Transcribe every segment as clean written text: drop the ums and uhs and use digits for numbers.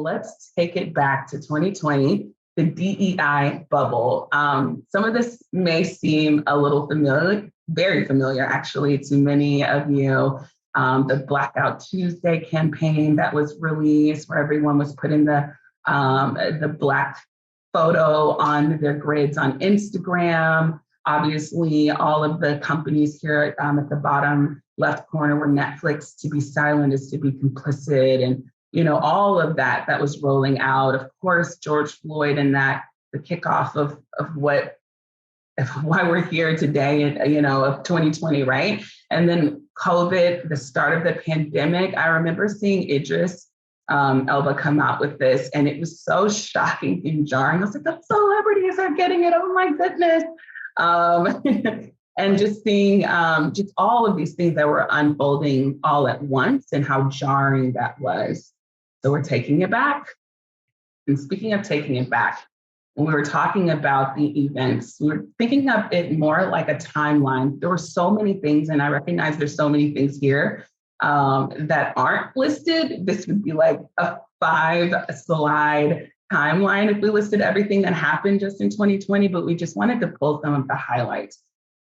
let's take it back to 2020, the DEI bubble. Some of this may seem a little familiar, very familiar actually to many of you. The Blackout Tuesday campaign that was released where everyone was putting the Black photo on their grids on Instagram. Obviously, all of the companies here at the bottom left corner where Netflix, to be silent is to be complicit, and all of that was rolling out. Of course, George Floyd and the kickoff of why we're here today, of 2020, right? And then COVID, the start of the pandemic. I remember seeing Idris Elba come out with this, and it was so shocking and jarring. I was like, the celebrities are getting it. Oh my goodness. And just seeing just all of these things that were unfolding all at once and how jarring that was. So we're taking it back. And speaking of taking it back, when we were talking about the events, we were thinking of it more like a timeline. There were so many things, and I recognize there's so many things here that aren't listed. This would be like a 5-slide timeline if we listed everything that happened just in 2020, but we just wanted to pull some of the highlights.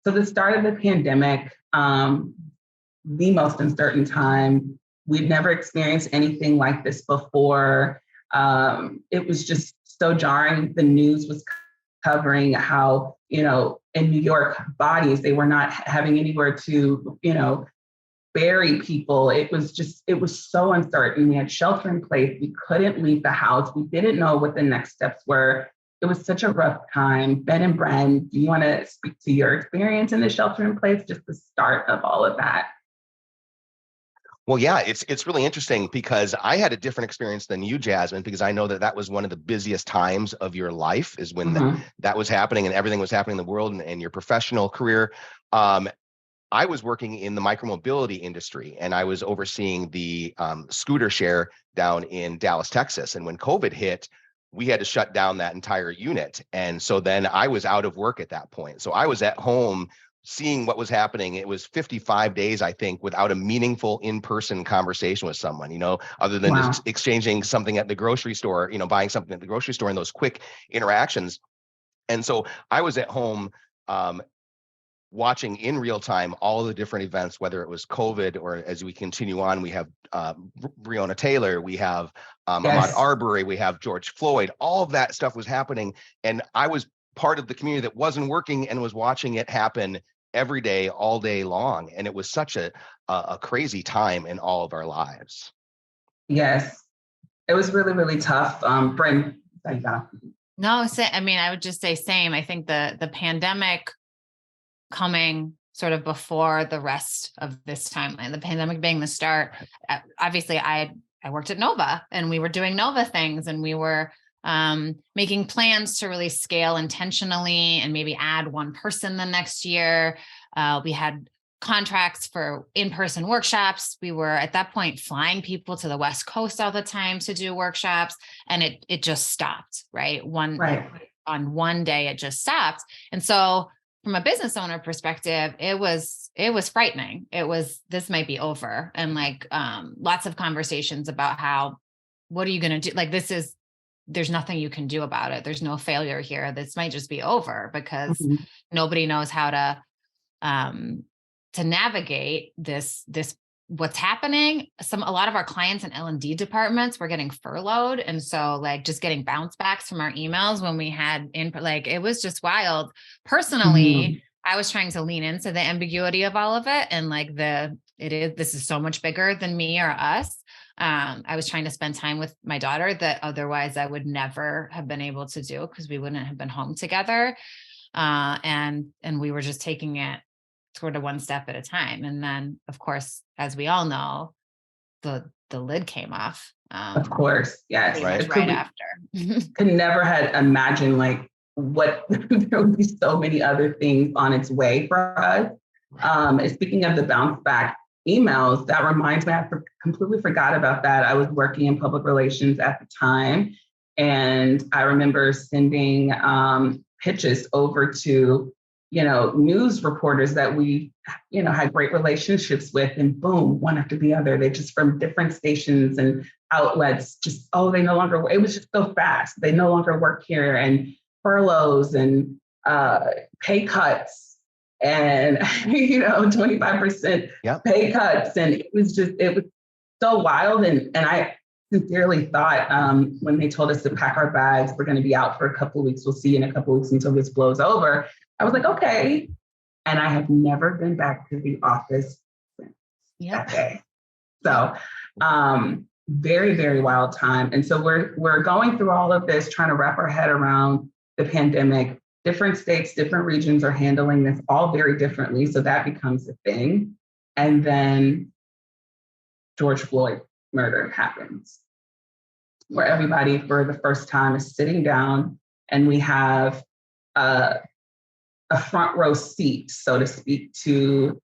So the start of the pandemic, the most uncertain time. We'd never experienced anything like this before. It was just so jarring. The news was covering how, in New York, bodies, they were not having anywhere to, bury people. It was so uncertain. We had shelter in place. We couldn't leave the house. We didn't know what the next steps were. It was such a rough time. Ben and Brynne, do you want to speak to your experience in the shelter in place, just the start of all of that? Well, yeah, it's really interesting because I had a different experience than you, Jasmine, because I know that was one of the busiest times of your life is when that was happening and everything was happening in the world and your professional career. I was working in the micromobility industry and I was overseeing the scooter share down in Dallas, Texas. And when COVID hit, we had to shut down that entire unit. And so then I was out of work at that point. So I was at home seeing what was happening. It was 55 days, I think, without a meaningful in-person conversation with someone, other than just exchanging something at the grocery store, buying something at the grocery store and those quick interactions. And so I was at home watching in real time all the different events, whether it was COVID or as we continue on, we have Breonna Taylor, we have Ahmaud Arbery, we have George Floyd, all of that stuff was happening. And I was part of the community that wasn't working and was watching it happen every day, all day long. And it was such a crazy time in all of our lives. Yes, it was really, really tough. Brynne, No, I would just say same. I think the pandemic coming sort of before the rest of this timeline, the pandemic being the start. Obviously, I worked at Nova and we were doing Nova things and we were making plans to really scale intentionally and maybe add one person the next year. We had contracts for in-person workshops. We were at that point flying people to the West Coast all the time to do workshops, and it just stopped, right? On one day, it just stopped. And so from a business owner perspective, it was frightening. This might be over. And lots of conversations about what are you going to do? There's nothing you can do about it. There's no failure here. This might just be over because nobody knows how to navigate this what's happening. A lot of our clients in L&D departments were getting furloughed. And so just getting bounce backs from our emails when we had input, it was just wild. Personally, I was trying to lean into the ambiguity of all of it. And this is so much bigger than me or us. I was trying to spend time with my daughter that otherwise I would never have been able to do because we wouldn't have been home together. And we were just taking it sort of one step at a time. And then, of course, as we all know, the lid came off. Of course, yes. Right after. Could never have imagined what there would be so many other things on its way for us. Speaking of the bounce back emails, that reminds me, I completely forgot about that. I was working in public relations at the time, and I remember sending pitches over to news reporters that we, had great relationships with, and boom, one after the other, they just from different stations and outlets just, they no longer, it was just so fast. They no longer work here, and furloughs and pay cuts and, 25% pay cuts. And it was so wild. And I sincerely thought when they told us to pack our bags, we're going to be out for a couple of weeks. We'll see you in a couple of weeks until this blows over. I was like, okay. And I have never been back to the office since that day. So very, very wild time. And so we're going through all of this, trying to wrap our head around the pandemic. Different states, different regions are handling this all very differently. So that becomes a thing. And then George Floyd murder happens, where everybody for the first time is sitting down, and we have a front row seat, so to speak, to,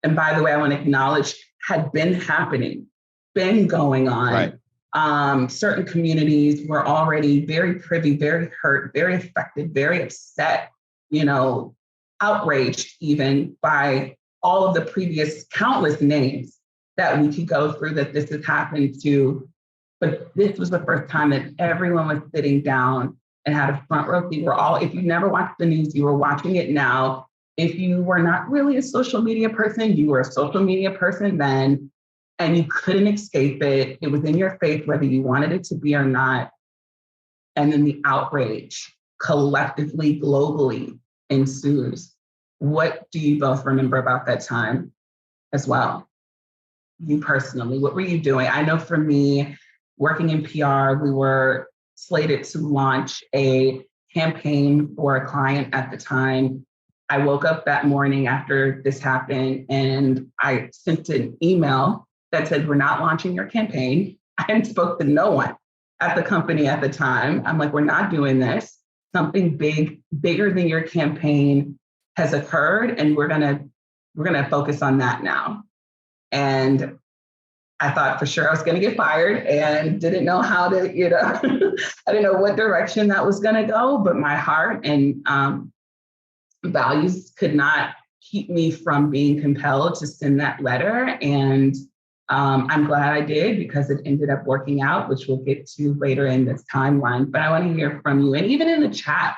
and by the way, I want to acknowledge, had been happening, been going on. Right. Certain communities were already very privy, very hurt, very affected, very upset, outraged even by all of the previous countless names that we could go through that this has happened to. But this was the first time that everyone was sitting down and had a front row seat. If you never watched the news, you were watching it now. If you were not really a social media person, you were a social media person then, and you couldn't escape it. It was in your face, whether you wanted it to be or not. And then the outrage collectively, globally ensues. What do you both remember about that time as well? You personally, what were you doing? I know for me, working in PR, we were slated to launch a campaign for a client at the time. I woke up that morning after this happened, and I sent an email that said, we're not launching your campaign. I hadn't spoke to no one at the company at the time. I'm like, we're not doing this. Something bigger than your campaign has occurred, and we're gonna focus on that now. And I thought for sure I was going to get fired, and didn't know how to, I didn't know what direction that was going to go, but my heart and values could not keep me from being compelled to send that letter. And I'm glad I did, because it ended up working out, which we'll get to later in this timeline. But I want to hear from you. And even in the chat,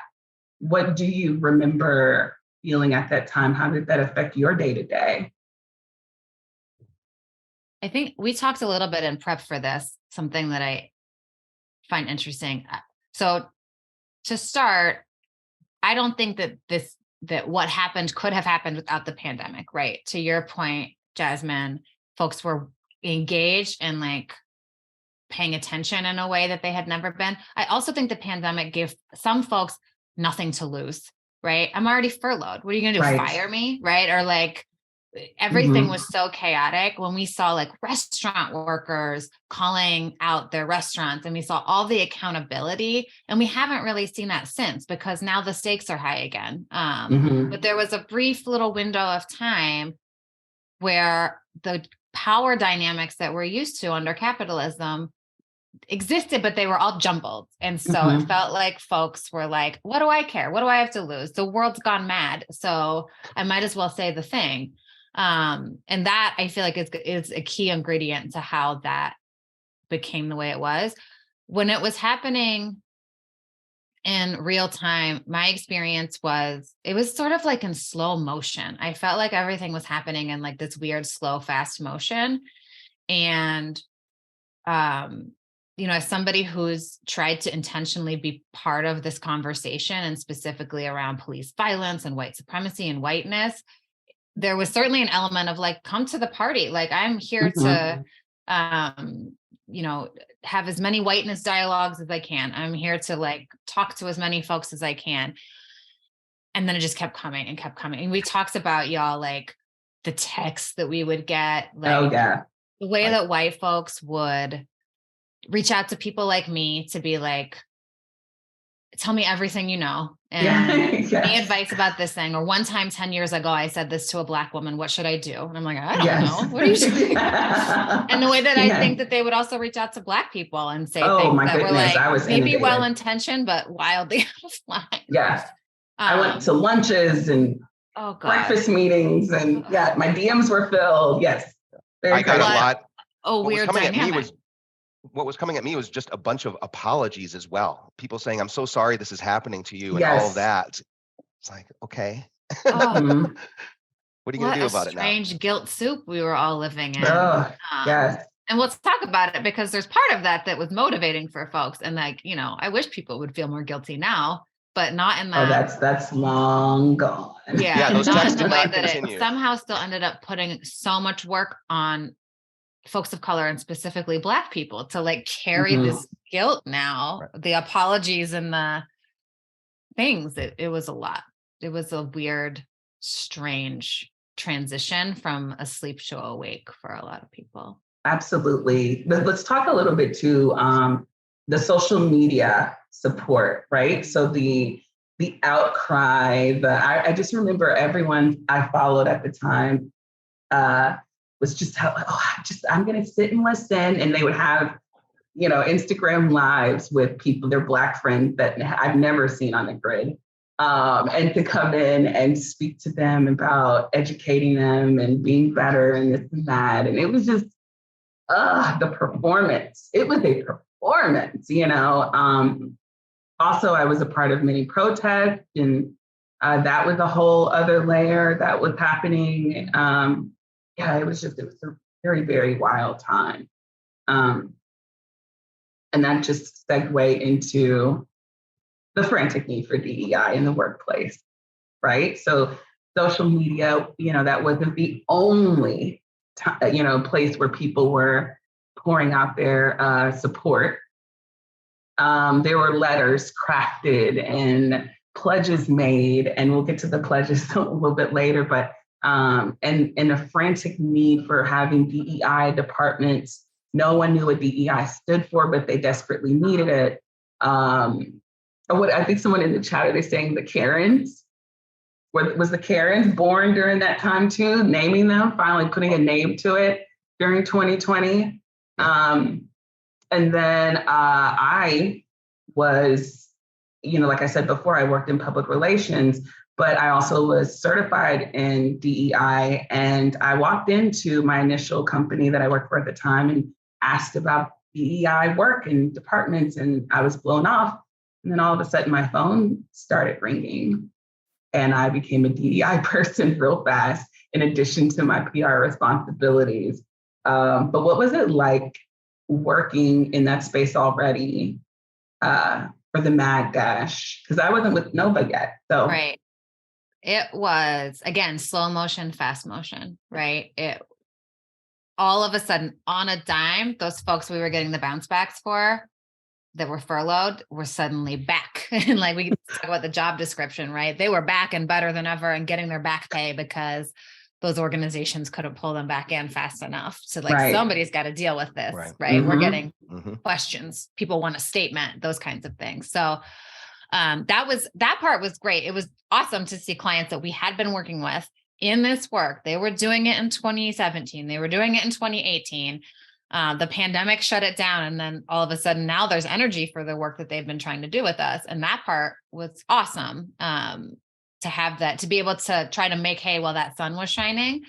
what do you remember feeling at that time? How did that affect your day-to-day? I think we talked a little bit in prep for this, something that I find interesting. So to start, I don't think that what happened could have happened without the pandemic, right? To your point, Jasmine, folks were engaged and paying attention in a way that they had never been. I also think the pandemic gave some folks nothing to lose, right? I'm already furloughed. What are you going to do? Right. Fire me? Right? Or everything was so chaotic when we saw restaurant workers calling out their restaurants, and we saw all the accountability, and we haven't really seen that since, because now the stakes are high again. But there was a brief little window of time where the power dynamics that we're used to under capitalism existed, but they were all jumbled. And so it felt like folks were like, what do I care? What do I have to lose? The world's gone mad. So I might as well say the thing. And that I feel like is a key ingredient to how that became the way it was. When it was happening in real time, my experience was, it was sort of in slow motion. I felt like everything was happening in this weird, slow, fast motion. And, as somebody who's tried to intentionally be part of this conversation, and specifically around police violence and white supremacy and whiteness, there was certainly an element of come to the party. I'm here to, have as many whiteness dialogues as I can. I'm here to talk to as many folks as I can. And then it just kept coming and kept coming. And we talked about y'all, the texts that we would get, the way that white folks would reach out to people like me to be tell me everything you know, and give me advice about this thing. Or one time 10 years ago, I said this to a Black woman, what should I do? And I'm like, I don't know. What are you doing? And the way that I think that they would also reach out to Black people and say things that were maybe well-intentioned, but wildly out of line. Yes. I went to lunches and breakfast meetings, and my DMs were filled. Yes. I got a lot. Weird dynamic. what was coming at me was just a bunch of apologies as well. People saying, I'm so sorry this is happening to you and all of Yes. that. It's like, okay, Oh, Mhm. what are you going what to do a about it now? strange guilt soup we were all living in. Oh, yes. And let's talk about it, because there's part of that was motivating for folks. And like, I wish people would feel more guilty now, but not in Oh, that. that's long gone. Yeah, Those not texts in the did way not that it continue. somehow still ended up putting so much work on folks of color and specifically Black people to like carry Mhm. this guilt now, Right. the apologies and the things. It was a lot. It was a weird, strange transition from asleep to awake for a lot of people. Absolutely. Let's talk a little bit too, the social media support, right? So the outcry, I just remember everyone I followed at the time was just I'm gonna sit and listen, and they would have Instagram lives with people, their Black friends that I've never seen on the grid, and to come in and speak to them about educating them and being better and this and that, and it was just the performance. It was a performance. Also, I was a part of many protests, and that was a whole other layer that was happening. Yeah, it was a very, very wild time. And that just segued into the frantic need for DEI in the workplace, right? So social media, that wasn't the only place where people were pouring out their support. There were letters crafted and pledges made, and we'll get to the pledges a little bit later, but and a frantic need for having DEI departments. No one knew what DEI stood for, but they desperately needed it. What I think someone in the chat, are they saying the Karens? Was the Karens born during that time too? Naming them, finally putting a name to it during 2020. And then I was, like I said before, I worked in public relations, but I also was certified in DEI. And I walked into my initial company that I worked for at the time and asked about DEI work and departments, and I was blown off. And then all of a sudden my phone started ringing, and I became a DEI person real fast, in addition to my PR responsibilities. But what was it like working in that space already for the Mad Dash? Because I wasn't with Nova yet. So Right. It was, again, slow motion, fast motion, right? It all of a sudden, on a dime, those folks we were getting the bounce backs for that were furloughed were suddenly back. And like we talk about the job description, right? They were back and better than ever and getting their back pay because those organizations couldn't pull them back in fast enough. So like Right. somebody's got to deal with this, Right. right? We're Mhm. getting questions. People want a statement, those kinds of things. So that part was great. It was awesome to see clients that we had been working with in this work. They were doing it in 2017. They were doing it in 2018. The pandemic shut it down. And then all of a sudden now there's energy for the work that they've been trying to do with us. And that part was awesome to have that, to be able to try to make hay while that sun was shining.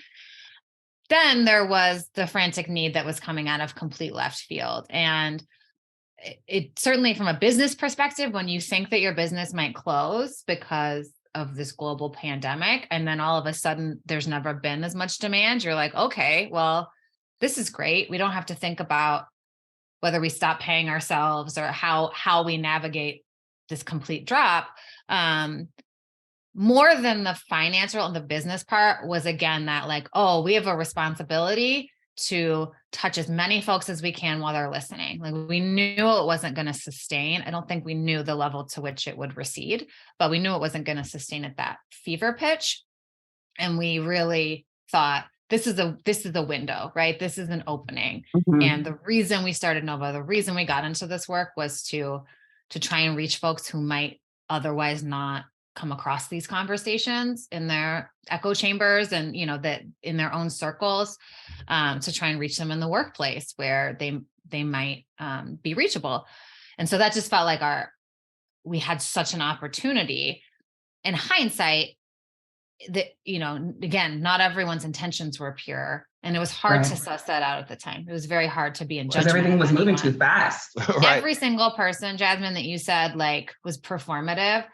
Then there was the frantic need that was coming out of complete left field. And it certainly, from a business perspective, when you think that your business might close because of this global pandemic, and then all of a sudden there's never been as much demand, you're like, okay, well, this is great. We don't have to think about whether we stop paying ourselves or how we navigate this complete drop. More than the financial and the business part was, again, that like, oh, we have a responsibility to touch as many folks as we can while they're listening. Like we knew it wasn't going to sustain. I don't think we knew the level to which it would recede, but we knew it wasn't going to sustain at that fever pitch. And we really thought, this is a window, right? This is an opening. Mhm. And the reason we started Nova, the reason we got into this work was to try and reach folks who might otherwise not come across these conversations in their echo chambers and, that in their own circles, to try and reach them in the workplace where they might be reachable. And so that just felt like we had such an opportunity. In hindsight, again, not everyone's intentions were pure, and it was hard to suss that out at the time. It was very hard to be in judgment. Everything was moving too fast. Right. Every single person, Jasmine, that you said like was performative,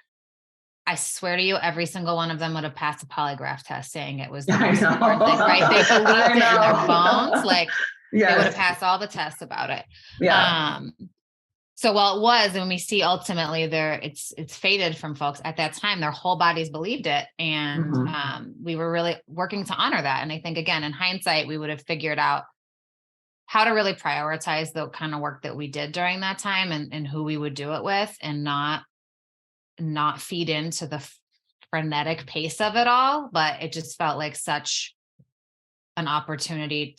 I swear to you, every single one of them would have passed a polygraph test saying it was the most important thing, right? They believed it in their bones. Like they would have passed all the tests about it. Yeah. So while it was, and we see ultimately it's faded from folks at that time, their whole bodies believed it. And we were really working to honor that. And I think, again, in hindsight, we would have figured out how to really prioritize the kind of work that we did during that time and who we would do it with, and not feed into the frenetic pace of it all. But it just felt like such an opportunity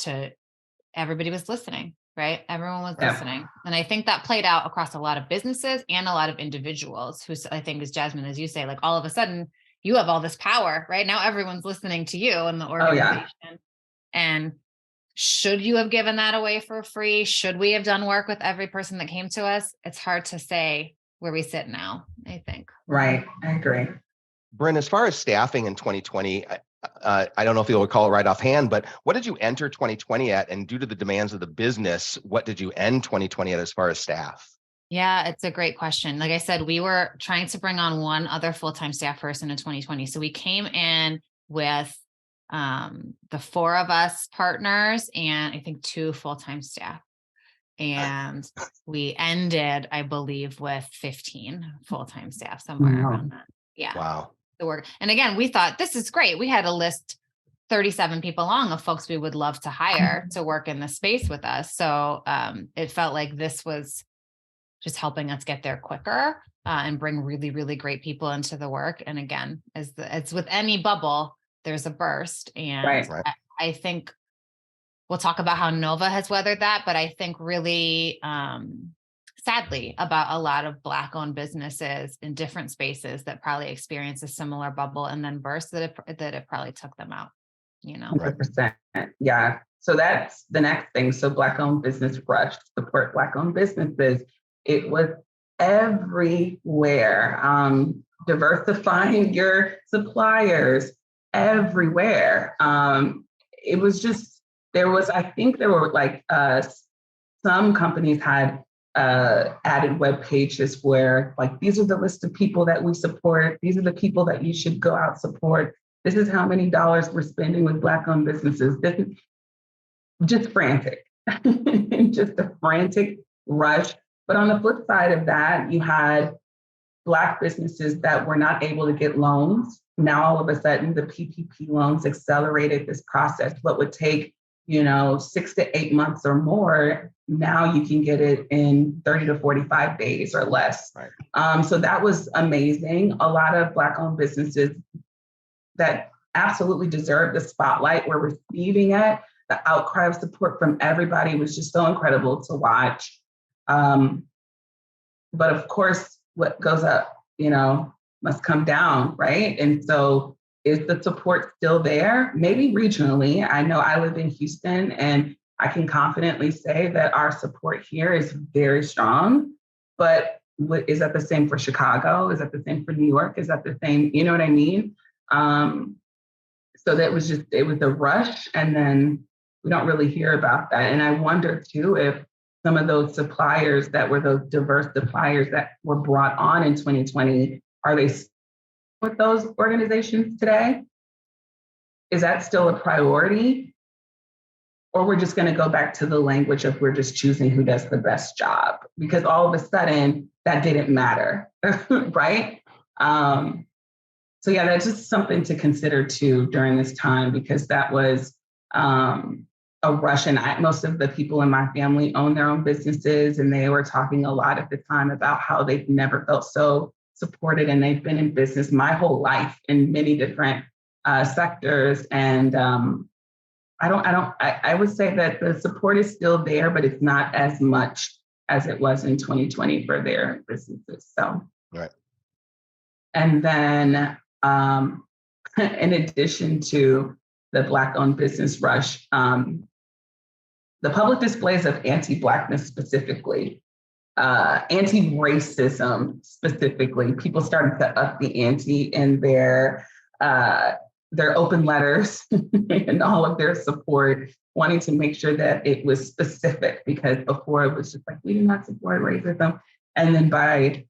everybody was listening, right? Everyone was listening. And I think that played out across a lot of businesses and a lot of individuals who, I think, as Jasmine, as you say, like all of a sudden you have all this power, right? Now everyone's listening to you and the organization. And should you have given that away for free? Should we have done work with every person that came to us? It's hard to say where we sit now, I think. Right. I agree. Brynne, as far as staffing in 2020, I don't know if you'll recall it right offhand, but what did you enter 2020 at? And due to the demands of the business, what did you end 2020 at as far as staff? Yeah, it's a great question. Like I said, we were trying to bring on one other full-time staff person in 2020. So we came in with the 4 of us partners and I think 2 full-time staff. And we ended, I believe, with 15 full-time staff, somewhere around that. Yeah. Wow. The work. And again, we thought this is great. We had a list 37 people long of folks we would love to hire to work in the space with us. So it felt like this was just helping us get there quicker and bring really, really great people into the work. And again, it's with any bubble, there's a burst. And I think we'll talk about how Nova has weathered that, but I think really sadly about a lot of Black-owned businesses in different spaces that probably experienced a similar bubble and then burst that it probably took them out, 100%. Yeah. So that's the next thing. So Black-owned business rush, support Black-owned businesses. It was everywhere. Diversifying your suppliers everywhere. It was just, I think there were like some companies had added web pages where like, these are the list of people that we support. These are the people that you should go out support. This is how many dollars we're spending with Black-owned businesses. This is just frantic, just a frantic rush. But on the flip side of that, you had Black businesses that were not able to get loans. Now, all of a sudden, the PPP loans accelerated this process. What would take 6 to 8 months or more, now you can get it in 30 to 45 days or less. Right. So that was amazing. A lot of Black-owned businesses that absolutely deserve the spotlight were receiving it. The outcry of support from everybody was just so incredible to watch. But of course, what goes up, must come down, right? And so is the support still there? Maybe regionally. I know I live in Houston and I can confidently say that our support here is very strong, but is that the same for Chicago? Is that the same for New York? Is that the same? You know what I mean? So it was a rush, and then we don't really hear about that. And I wonder too, if some of those suppliers that were those diverse suppliers that were brought on in 2020, are they with those organizations today? Is that still a priority? Or we're just going to go back to the language of we're just choosing who does the best job, because all of a sudden that didn't matter, right? So yeah, that's just something to consider too during this time, because that was a rush. And most of the people in my family own their own businesses, and they were talking a lot at the time about how they've never felt so supported, and they've been in business my whole life in many different sectors. And I would say that the support is still there, but it's not as much as it was in 2020 for their businesses. So, right. And then in addition to the Black-owned business rush, the public displays of anti-Blackness specifically, anti-racism specifically, people started to up the ante in their their open letters and all of their support, wanting to make sure that it was specific, because before it was just like, we do not support racism. And then by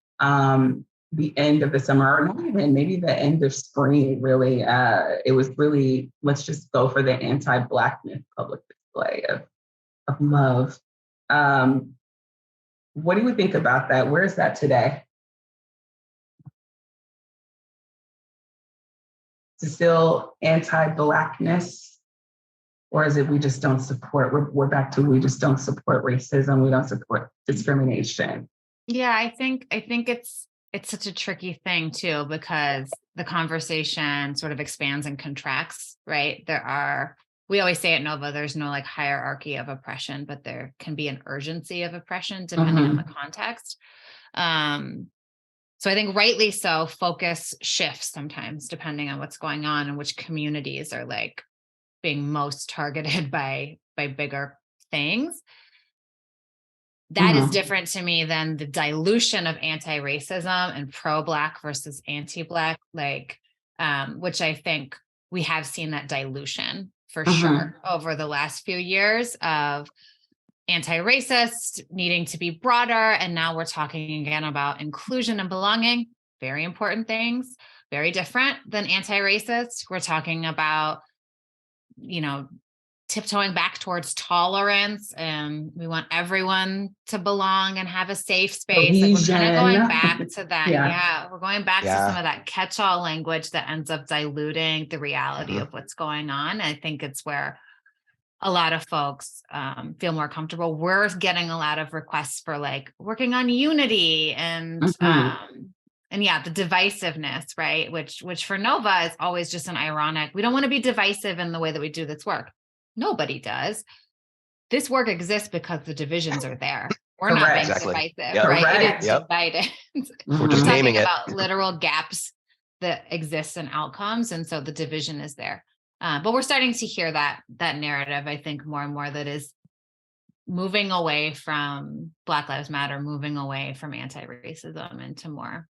the end of the summer, or not even, maybe the end of spring, really, it was really, let's just go for the anti-Blackness public display of love. What do you think about that? Where is that today? Is it still anti-Blackness? Or is it we just don't support, we're back to we just don't support racism, we don't support discrimination? Yeah, I think it's such a tricky thing too, because the conversation sort of expands and contracts, right? We always say at Nova, there's no like hierarchy of oppression, but there can be an urgency of oppression depending on the context. So I think rightly so, focus shifts sometimes depending on what's going on and which communities are like being most targeted by bigger things. That is different to me than the dilution of anti-racism and pro-Black versus anti-Black, like, which I think we have seen that dilution for sure over the last few years of anti-racist needing to be broader. And now we're talking again about inclusion and belonging, very important things, very different than anti-racist. We're talking about, tiptoeing back towards tolerance, and we want everyone to belong and have a safe space. Like we're kind of going back to that. Yeah. We're going back to some of that catch-all language that ends up diluting the reality of what's going on. I think it's where a lot of folks feel more comfortable. We're getting a lot of requests for like working on unity and the divisiveness, right? Which for Nova is always just an ironic. We don't want to be divisive in the way that we do this work. Nobody does. This work exists because the divisions are there. We're not being divisive, right? It is divided. We're just naming it. About literal gaps that exist in outcomes, and so the division is there. But we're starting to hear that narrative, I think, more and more, that is moving away from Black Lives Matter, moving away from anti-racism into more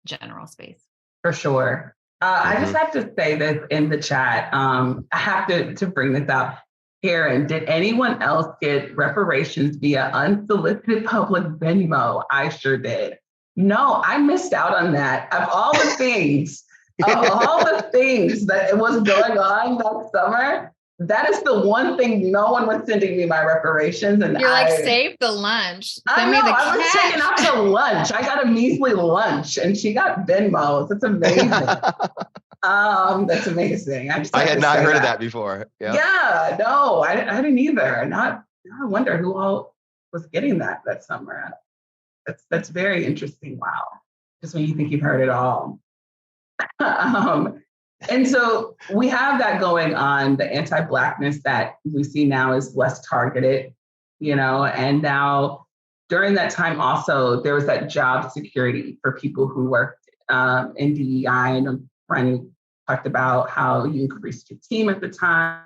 general space. For sure. I just have to say this in the chat. I have to bring this out. Karen, did anyone else get reparations via unsolicited public Venmo? I sure did. No, I missed out on that. Of all the things, that was going on that summer, that is the one thing no one was sending me my reparations. And you're like, save the lunch. I was taking out to lunch. I got a measly lunch and she got Venmos. It's amazing. That's amazing. I had not heard of that before. Yeah, no, I didn't either. I wonder who all was getting that summer. That's very interesting. Wow. Just when you think you've heard it all. And so we have that going on. The anti-Blackness that we see now is less targeted, and now during that time also, there was that job security for people who worked in DEI. And Brynne talked about how you increased your team at the time.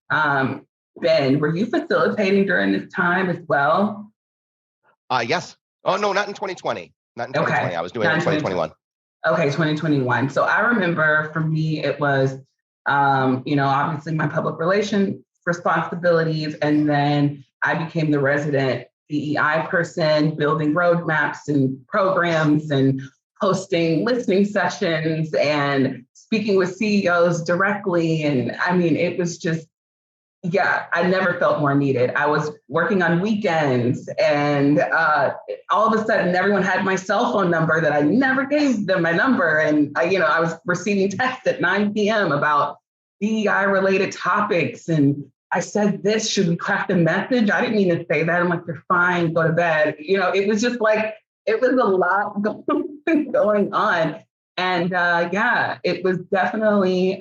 Ben, were you facilitating during this time as well? Yes. Oh, no, not in 2020. Not in 2020. Okay. I was doing it in 2021. Okay, 2021. So I remember for me, it was, obviously my public relations responsibilities. And then I became the resident DEI person, building roadmaps and programs and hosting listening sessions and speaking with CEOs directly. And I mean, it was just, I never felt more needed. I was working on weekends and all of a sudden everyone had my cell phone number that I never gave them my number. And I was receiving texts at 9 p.m. about DEI related topics. And I said, this, should we craft a message? I didn't mean to say that. I'm like, you're fine, go to bed. It was just like, it was a lot going on. And it was definitely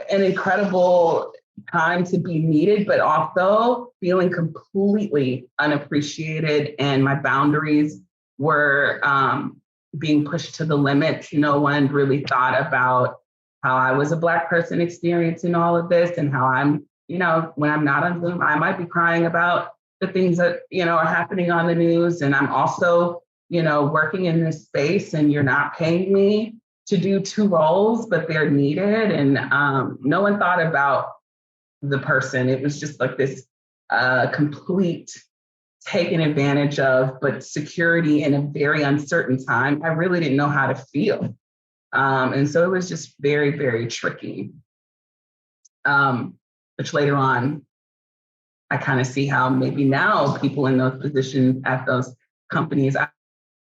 an incredible time to be needed, but also feeling completely unappreciated. And my boundaries were being pushed to the limits. No one really thought about how I was a Black person experiencing all of this and how I'm, when I'm not on Zoom, I might be crying about the things that, are happening on the news. And I'm also, working in this space and you're not paying me. to do two roles, but they're needed. And no one thought about the person. It was just like this complete taken advantage of, but security in a very uncertain time. I really didn't know how to feel. And so it was just very, very tricky. Which later on, I kind of see how maybe now people in those positions at those companies,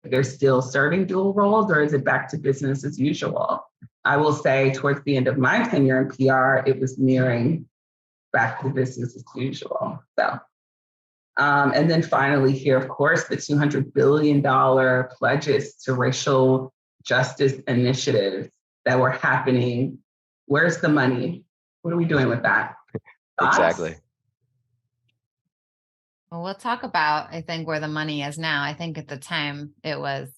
they're still serving dual roles, or is it back to business as usual? I will say towards the end of my tenure in PR, it was nearing back to business as usual. So, and then finally here, of course, the $200 billion pledges to racial justice initiatives that were happening. Where's the money? What are we doing with that? Exactly. Well, we'll talk about, I think, where the money is now. I think at the time it was,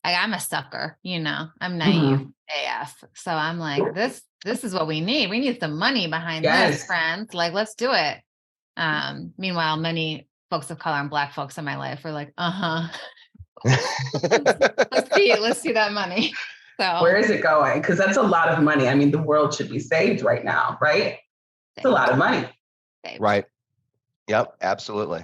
I'm a sucker, I'm naive AF. So I'm like, this is what we need. We need some money behind this, friends. Like, let's do it. Meanwhile, many folks of color and Black folks in my life were like, let's see that money. So where is it going? Because that's a lot of money. I mean, the world should be saved right now, right? It's a lot of money. Right. Yep, absolutely.